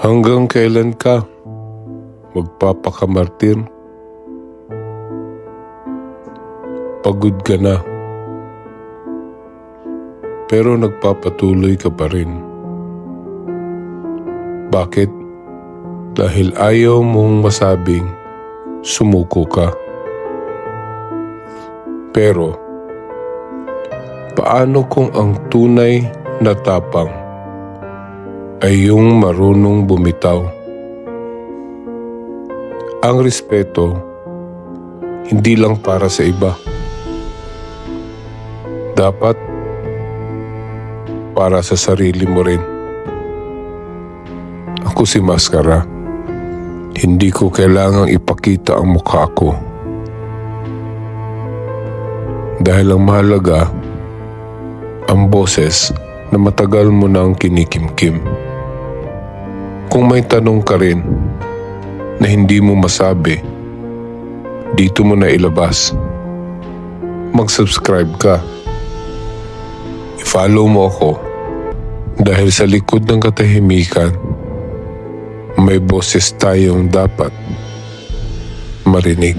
Hanggang kailan ka magpapakamartir? Pagod ka na, pero nagpapatuloy ka pa rin. Bakit? Dahil ayaw mong masabing sumuko ka. Pero, paano kung ang tunay na tapang ay yung marunong bumitaw? Ang respeto, hindi lang para sa iba. Dapat para sa sarili mo rin. Ako si Maskara. Hindi ko kailangang ipakita ang mukha ko. Dahil ang mahalaga, ang boses na matagal mo nang kinikimkim. Kung may tanong ka rin na hindi mo masabi, dito mo na ilabas. Mag-subscribe ka. I-follow mo ako dahil sa likod ng katahimikan, may boses tayong dapat marinig.